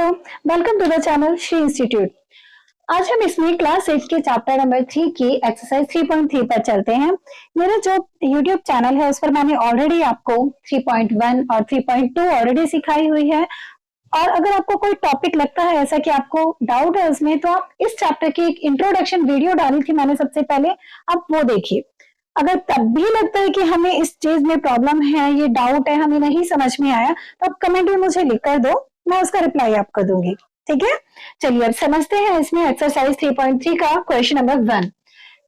Hello, welcome to the channel Shri institute. आज हम इसमें क्लास 8 के चैप्टर नंबर 3 की एक्सरसाइज 3.3 पर चलते हैं। मेरा जो यूट्यूब चैनल है उस पर मैंने ऑलरेडी आपको 3.1 और 3.2 ऑलरेडी सिखाई हुई है। और अगर आपको कोई टॉपिक लगता है ऐसा कि आपको डाउट है उसमें, तो आप इस चैप्टर की एक इंट्रोडक्शन वीडियो डाली थी मैंने सबसे पहले, आप वो देखिए। अगर तब भी लगता है कि हमें इस चीज में प्रॉब्लम है, ये डाउट है, हमें नहीं समझ में आया, तो आप कमेंट में मुझे लिख कर दो, मैं उसका रिप्लाई आपको दूंगी। ठीक है, चलिए अब समझते हैं इसमें एक्सरसाइज 3.3 का question number 1।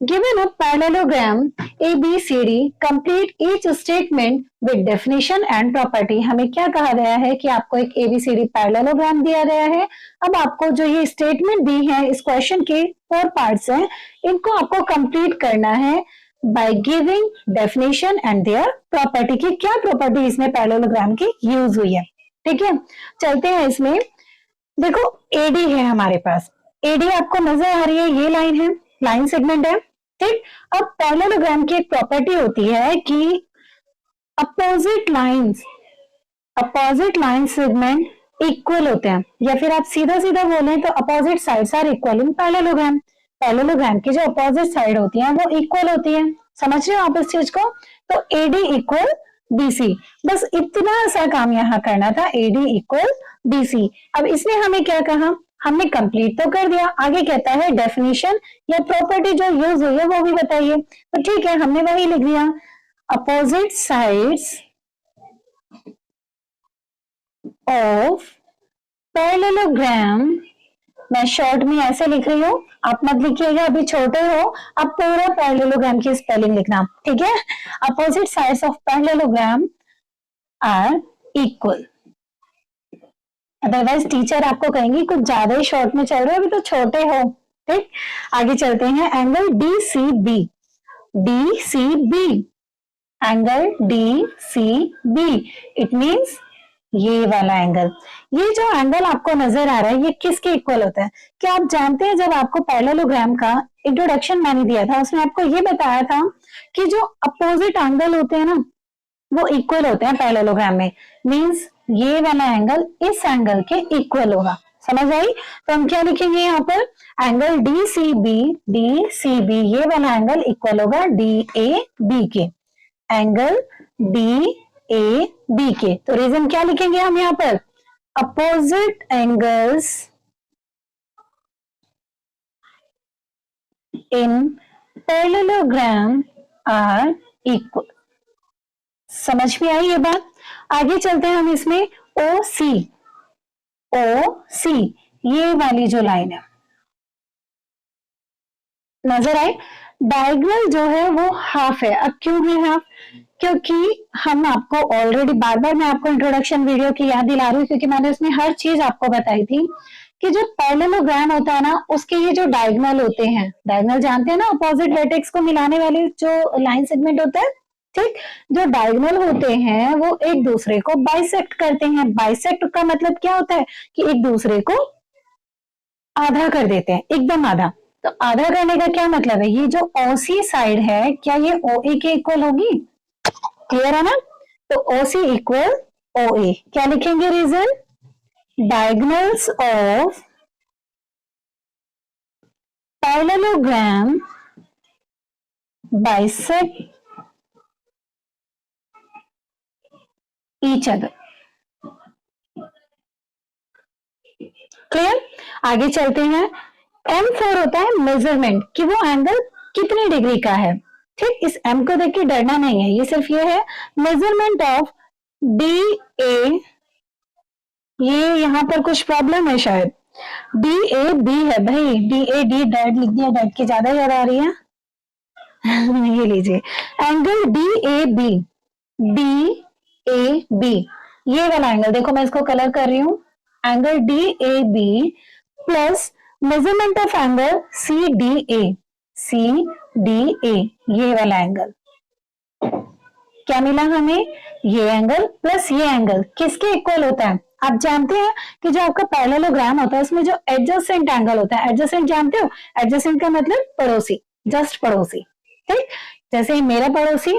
Given a parallelogram ABCD, complete each statement with definition and property. हमें क्या कहा गया है कि आपको एक ABCD पैरेललोग्राम दिया गया है। अब आपको जो ये स्टेटमेंट दी है, इस क्वेश्चन के 4 पार्ट्स हैं, इनको आपको कंप्लीट करना है by giving definition and their property की क्या प्रॉपर्टी इसमें पैरेललोग्राम की यूज हुई है। ठीक है, चलते हैं इसमें। देखो AD है हमारे पास, AD आपको नजर आ रही है, ये लाइन है, लाइन सेगमेंट है। ठीक, अब पैरेललोग्राम की एक प्रॉपर्टी होती है कि अपोजिट लाइन सेगमेंट इक्वल होते हैं, या फिर आप सीधा सीधा बोलें तो opposite sides are equal in parallelogram. Parallelogram की जो अपोजिट साइड होती है वो इक्वल होती है। समझ रहे हो आप इस चीज को? तो AD इक्वल BC, बस इतना सा काम यहाँ करना था, AD इक्वल BC। अब इसने हमें क्या कहा, हमने कंप्लीट तो कर दिया, आगे कहता है डेफिनेशन या प्रॉपर्टी जो यूज हुई है वो भी बताइए। तो ठीक है, हमने वही लिख दिया, अपोजिट साइड्स ऑफ पैरेललोग्राम। मैं शॉर्ट में ऐसे लिख रही हूँ, आप मत लिखिएगा, अभी छोटे हो, आप पूरा पैरेललोग्राम की स्पेलिंग लिखना। ठीक है, opposite sides of parallelogram are equal. Otherwise teacher आपको कहेंगे कुछ ज्यादा ही शॉर्ट में चल रहे हो, अभी तो छोटे हो। ठीक, आगे चलते हैं। Angle DCB, angle DCB it means ये वाला एंगल। ये जो एंगल आपको नजर आ रहा है, ये किसके इक्वल होता है? क्या आप जानते हैं, जब आपको पैरेललोग्राम का इंट्रोडक्शन मैंने दिया था, उसमें आपको ये बताया था कि जो अपोजिट एंगल होते हैं ना, वो इक्वल होते हैं पैरेललोग्राम में। मींस ये वाला एंगल इस एंगल के इक्वल होगा। समझ आई? तो हम क्या लिखेंगे यहाँ पर, एंगल DCB, ये वाला एंगल इक्वल होगा DAB के, एंगल DAB के। तो रीजन क्या लिखेंगे हम यहाँ पर, opposite angles in parallelogram are equal. समझ में आई ये बात? आगे चलते हैं हम इसमें। OC, ये वाली जो लाइन है, नजर आए? डायगोनल जो है वो हाफ है। अब क्यों है हाफ? क्योंकि हम आपको ऑलरेडी, बार बार मैं आपको इंट्रोडक्शन वीडियो की याद दिला रही हूँ, क्योंकि मैंने उसमें हर चीज आपको बताई थी कि जो पैरेललोग्राम होता है ना, उसके ये जो डायगोनल होते हैं, डायगोनल जानते हैं ना, अपोजिट वर्टेक्स को मिलाने वाले जो लाइन सेगमेंट होता है। ठीक, जो डायगोनल होते हैं वो एक दूसरे को बाइसेक्ट करते हैं। बाइसेक्ट का मतलब क्या होता है कि एक दूसरे को आधा कर देते हैं, एकदम आधा। तो आधा करने का क्या मतलब है, ये जो OC साइड है, क्या ये OA के इक्वल होगी? क्लियर है ना? तो OC इक्वल OA। क्या लिखेंगे reason, diagonals of parallelogram bisect each other. Clear? आगे चलते हैं। M4 होता है मेजरमेंट, कि वो एंगल कितनी डिग्री का है। ठीक, इस M को देख के डरना नहीं है, ये सिर्फ ये है मेजरमेंट ऑफ DA। ये यहाँ पर कुछ प्रॉब्लम है शायद, DAB है भाई, DAD डैड लिख दिया, डैड की ज्यादा याद आ रही है। ये लीजिए, एंगल DAB, ये वाला एंगल देखो, मैं इसको कलर कर रही हूँ, angle DAB plus measurement of angle CDA, ये वाला एंगल। क्या मिला हमें, ये एंगल प्लस ये एंगल किसके इक्वल होता है? आप जानते हैं कि जो आपका पैरेललोग्राम होता है उसमें जो एडजेसेंट एंगल होता है, एडजेसेंट जानते हो? एडजेसेंट का मतलब पड़ोसी, जस्ट पड़ोसी। ठीक, जैसे मेरा पड़ोसी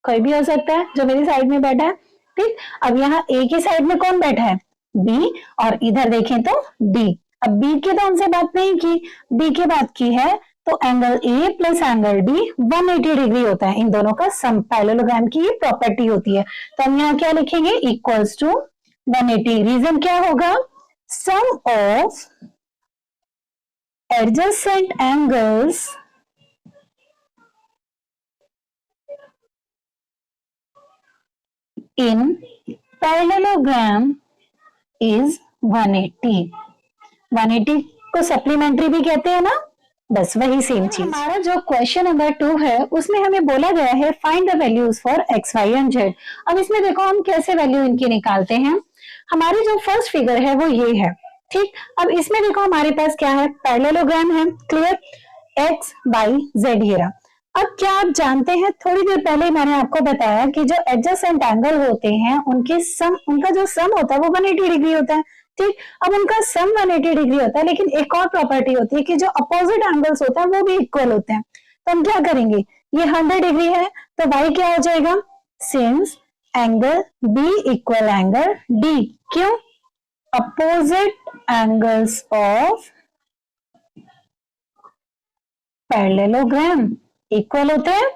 कोई भी हो सकता है जो मेरी साइड में बैठा है। ठीक, अब यहाँ एक ही साइड में कौन बैठा है, बी, और इधर देखें तो डी। अब बी की तो हमसे बात नहीं की, डी की बात की है, तो angle A plus angle D 180 degree होता है। इन दोनों का सम पैरेललोग्राम की ये प्रॉपर्टी होती है। तो हम यहाँ क्या लिखेंगे, इक्वल्स टू 180। रीजन क्या होगा, सम of adjacent angles in parallelogram is 180। 180 को सप्लीमेंट्री भी कहते हैं ना, बस वही सेम चीज। हमारा जो क्वेश्चन नंबर 2 है उसमें हमें बोला गया है find the values for x, y and z. अब इसमें देखो हम कैसे वैल्यू इनकी निकालते हैं। हमारी जो फर्स्ट फिगर है वो ये है, ठीक। अब इसमें देखो हमारे पास क्या है, पैरेललोग्राम है, क्लियर, एक्स बाई जेड ये रहा। अब क्या आप जानते हैं, थोड़ी देर पहले मैंने आपको बताया कि जो एडजेसेंट एंगल होते हैं उनका जो सम होता है वो 180 डिग्री होता है, ठीक। अब उनका सम 180 डिग्री होता है, लेकिन एक और प्रॉपर्टी होती है कि जो अपोजिट एंगल्स होते हैं वो भी इक्वल होते हैं। तो हम क्या करेंगे, ये 100 डिग्री है तो y क्या हो जाएगा, since angle B equal angle D, क्यों, opposite angles of parallelogram equal होते हैं,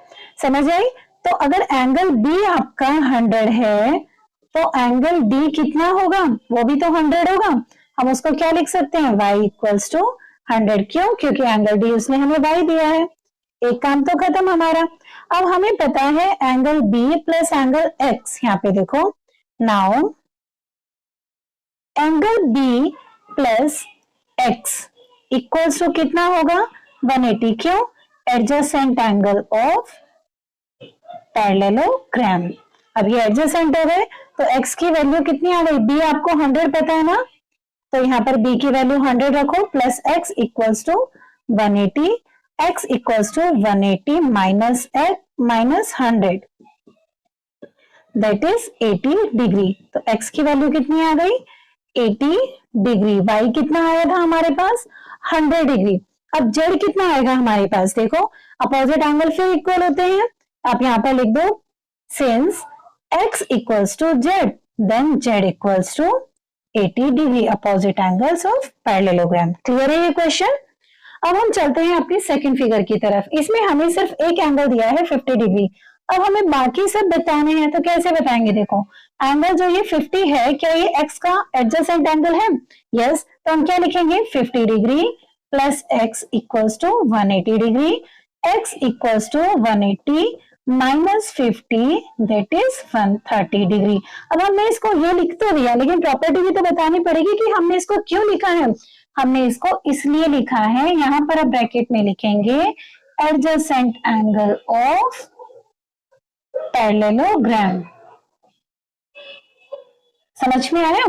समझ आई। तो अगर एंगल B आपका 100 है तो एंगल D कितना होगा, वो भी तो 100 होगा। हम उसको क्या लिख सकते हैं, y इक्वल्स टू 100, क्यों, क्योंकि एंगल D उसने हमें y दिया है। एक काम तो खत्म हमारा। अब हमें पता है angle B plus angle X, यहाँ पे देखो, now angle B plus X equals to कितना होगा, 180, क्यों, एडजेसेंट एंगल ऑफ पैरेललोग्राम। अब ये एडजेसेंट हो गए तो x की वैल्यू कितनी आ गई, b आपको 100 पता है ना, तो यहाँ पर b की वैल्यू 100 रखो, plus x equals to 180, x equals to 180 minus minus 100 that is 80 degree. तो x की वैल्यू कितनी आ गई, 80 डिग्री। y कितना आया था हमारे पास, 100 डिग्री। अब z कितना आएगा हमारे पास, देखो अपोजिट एंगल फिर इक्वल होते हैं, आप यहाँ पर लिख दो since x equals to z then z equals to 80 degree, opposite angles of parallelogram. Clear है ये क्वेश्चन। अब हम चलते हैं अपनी सेकंड फिगर की तरफ। इसमें हमें सिर्फ एक एंगल दिया है 50 डिग्री। अब हमें बाकी सब बताने हैं, तो कैसे बताएंगे, देखो एंगल जो ये 50 है, क्या ये x का एडजेसेंट एंगल है, यस, तो हम क्या लिखेंगे, 50 degree plus x equals to 180 degree, x equals to 180 minus 50 that is 130 degree. अब हमने इसको ये लिख तो दिया, लेकिन प्रॉपर्टी भी तो बतानी पड़ेगी कि हमने इसको क्यों लिखा है। हमने इसको इसलिए लिखा है, यहाँ पर आप ब्रैकेट में लिखेंगे एडजेसेंट एंगल ऑफ पैरेललोग्राम। समझ में आया।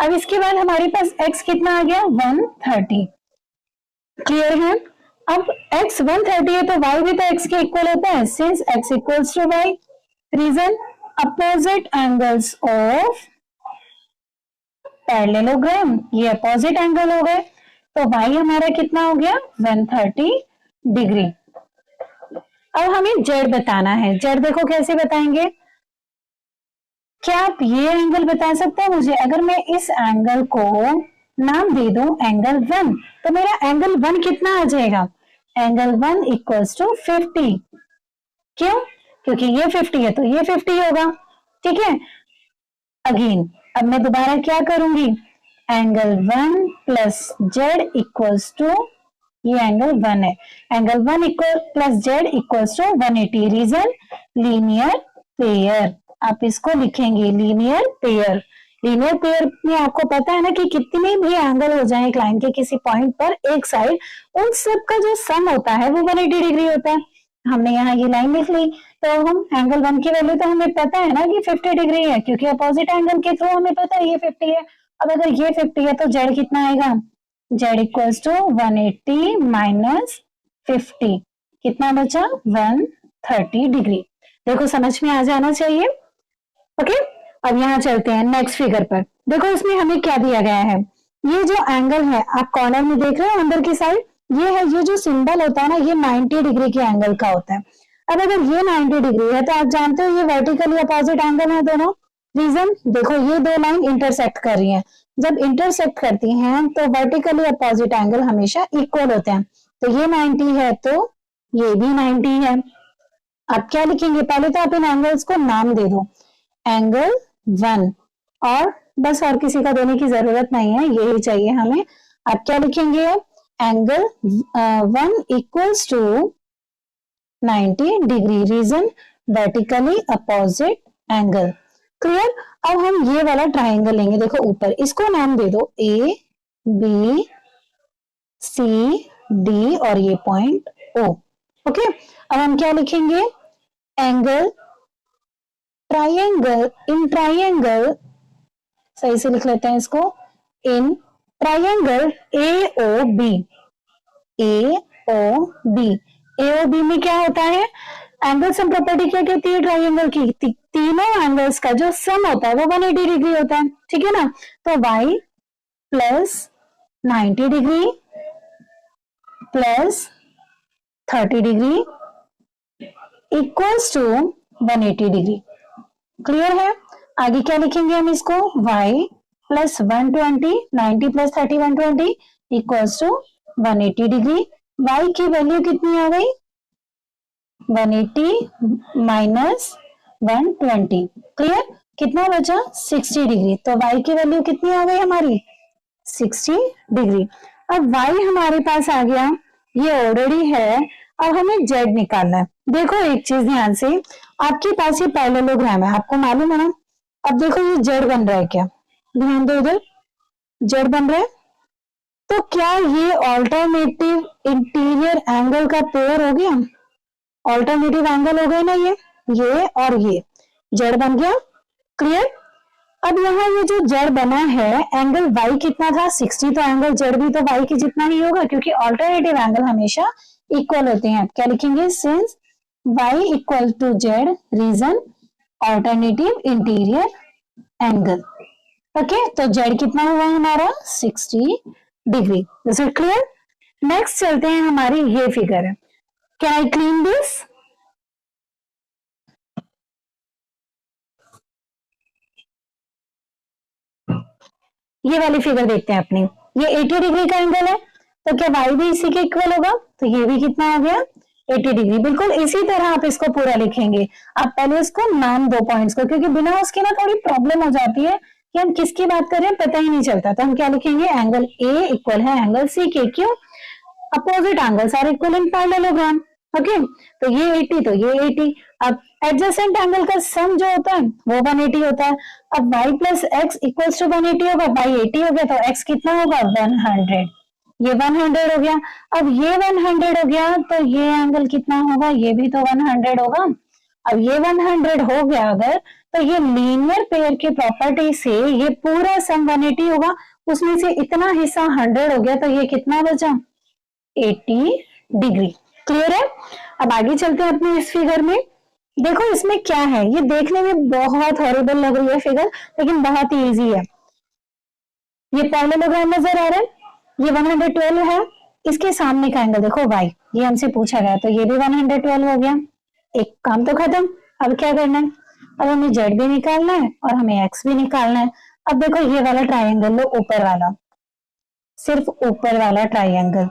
अब इसके बाद हमारे पास x कितना आ गया, 130, क्लियर है। अब x 130 है तो y भी तो x के इक्वल होता है, since x equals to y, reason opposite angles of parallelogram, ये अपोजिट एंगल हो गए, तो y हमारा कितना हो गया, 130 डिग्री। अब हमें z बताना है। z देखो कैसे बताएंगे, क्या आप ये एंगल बता सकते हैं मुझे, अगर मैं इस एंगल को नाम दे दूं एंगल 1, तो मेरा एंगल 1 कितना आ जाएगा, एंगल 1 इक्वल्स टू 50, क्यों, क्योंकि ये 50 है तो ये 50 होगा, ठीक है। अगेन अब मैं दोबारा क्या करूंगी, angle 1 plus z equals to, ये एंगल 1 है, angle 1 equal plus z equals to 180, reason linear pair, आप इसको लिखेंगे लीनियर पेयर। लीनियर पेयर में आपको पता है ना कि कितने भी एंगल हो जाए एक लाइन के किसी पॉइंट पर एक साइड, उन सब का जो सम होता है वो 180 डिग्री होता है। हमने यहाँ ये लाइन लिख ली, तो हम एंगल 1 की वैल्यू तो हमें पता है ना कि 50 डिग्री है, क्योंकि अपोजिट एंगल के थ्रू हमें पता है ये 50 है। अब अगर ये 50 है तो जेड कितना आएगा, जेड इक्वल्स टू 180 माइनस 50, कितना बचा, 130 डिग्री। देखो समझ में आ जाना चाहिए, ओके। अब यहाँ चलते हैं नेक्स्ट फिगर पर। देखो इसमें हमें क्या दिया गया है, ये जो एंगल है आप कॉर्नर में देख रहे हो अंदर की साइड, ये है, ये जो सिंबल होता है ना ये 90 डिग्री के एंगल का होता है। अब अगर ये 90 डिग्री है तो आप जानते हो ये वर्टिकली अपोजिट एंगल है दोनों, रीजन देखो, ये दो लाइन इंटरसेक्ट कर रही हैं, जब इंटरसेक्ट करती हैं तो वर्टिकली अपोजिट एंगल हमेशा इक्वल होते हैं, तो ये 90 है तो ये भी 90 है। अब क्या लिखेंगे, पहले तो आप इन एंगल्स को नाम दे दो, एंगल 1, और बस और किसी का देने की जरूरत नहीं है, यही चाहिए हमें। अब क्या लिखेंगे, angle 1 equals to 90 degree, reason vertically opposite angle. Clear. अब हम ये वाला ट्राइंगल लेंगे, देखो ऊपर, इसको नाम दे दो ए बी सी डी और ये पॉइंट ओ। ओके, अब हम क्या लिखेंगे, एंगल ट्राइंगल, इन ट्राइंगल, सही से लिख लेते हैं इसको, in triangle A O B, A O B, A O B में क्या होता है, एंगल सम प्रॉपर्टी क्या कहती है ट्राइंगल की, तीनों एंगल्स का जो सम होता है वो 180 डिग्री होता है, ठीक है ना। तो y plus 90 degree plus 30 degree equals to 180 degree. Clear है। आगे क्या लिखेंगे हम इसको, y plus 120, 90 plus 30 120 equals to 180 degree. y की वैल्यू कितनी आ गई, 180 माइनस 120, क्लियर, कितना बचा 60 डिग्री। तो y की वैल्यू कितनी आ गई हमारी, 60 डिग्री। अब y हमारे पास आ गया, ये ऑलरेडी है, अब हमें z निकालना है। देखो एक चीज ध्यान से, आपके पास ये पैरेललोग्राम है, आपको मालूम है ना। अब देखो ये z बन रहा है, क्या ध्यान दो इधर, z बन रहा है, तो क्या ये ऑल्टरनेटिव इंटीरियर एंगल का पेयर हो गया, ऑल्टरनेटिव एंगल हो गए ना, ये और ये जेड बन गया। क्लियर। अब यहाँ ये जो जेड बना है, एंगल y कितना था 60, तो एंगल जेड भी तो y के जितना ही होगा, क्योंकि ऑल्टरनेटिव एंगल हमेशा इक्वल होते हैं। क्या लिखेंगे, since y equal to z, reason alternative interior angle. Okay, तो जेड कितना हुआ हमारा 60 degree. Is it clear. Next चलते हैं, हमारी ये फिगर है, कैन आई क्लीन दिस, ये वाली फिगर देखते हैं अपनी, ये 80 डिग्री का एंगल है, तो क्या y भी इसी के इक्वल होगा, तो ये भी कितना हो गया 80 डिग्री। बिल्कुल इसी तरह आप इसको पूरा लिखेंगे। आप पहले इसको नाम दो पॉइंट्स को, क्योंकि बिना उसके ना थोड़ी प्रॉब्लम हो जाती है कि हम किसकी बात कर रहे हैं पता ही नहीं चलता। तो हम क्या लिखेंगे, एंगल ए इक्वल है एंगल सी के, क्यों, opposite angles are equal in parallelogram. Okay, तो ये 80 तो ये 80। अब एडजेसेंट एंगल का सम जो होता है वो 180 होता है। अब y plus x equals to 180 होगा, y 80 हो गया तो x कितना होगा 100, ये 100 हो गया। अब ये 100 हो गया तो ये एंगल कितना होगा, ये भी तो 100 होगा। अब ये 100 हो गया अगर, तो ये लीनियर पेयर की प्रॉपर्टी से ये पूरा सम 180 होगा, उसमें से इतना हिस्सा 100 हो गया, तो ये कितना बचा 80 डिग्री। क्लियर है। अब आगे चलते हैं अपने इस फिगर में। देखो इसमें क्या है, ये देखने में बहुत हॉरिबल लग रही है फिगर, लेकिन बहुत ही इजी है। ये पैरेललोग्राम नजर आ रहा है, ये 112 है, इसके सामने का एंगल देखो y, ये हमसे पूछा गया, तो ये भी 112 हो गया। एक काम तो खत्म। अब क्या करना है, अब हमें z भी निकालना है और हमें x भी निकालना है। अब देखो ये वाला ट्राइंगल लो, ऊपर वाला, सिर्फ ऊपर वाला ट्राइंगल,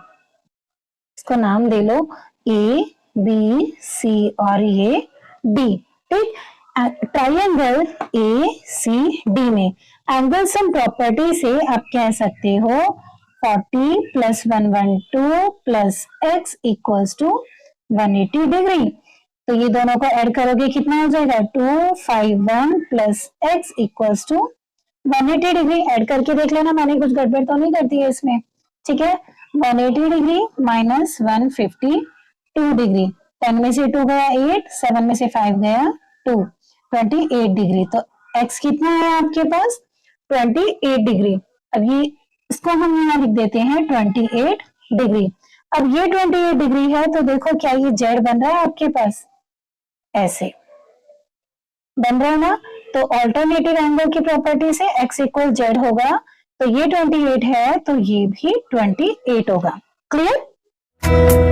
इसको नाम दे लो ए बी सी और ये डी। ठीक, ट्राइंगल ए सी डी में एंगल सम प्रॉपर्टी से आप कह सकते हो 40 plus 112 plus x equals to 180 degree. तो ये दोनों को ऐड करोगे कितना हो जाएगा 251 plus x equals to 180 degree. Add करके देख लेना, मैंने कुछ गड़बड़ तो नहीं करती है इसमें। ठीक है, 180 डिग्री माइनस 152 डिग्री, 10 में से 2 गया 8, 7 में से 5 गया 2, 28 डिग्री। तो x कितना है आपके पास 28 डिग्री। अब ये इसको हम यहाँ लिख देते हैं 28 डिग्री। अब ये 28 डिग्री है, तो देखो क्या ये z बन रहा है आपके पास, ऐसे बन रहा है ना। तो ऑल्टरनेटिव एंगल की प्रॉपर्टी से x इक्वल z होगा, तो ये 28 है तो ये भी 28 होगा। क्लियर।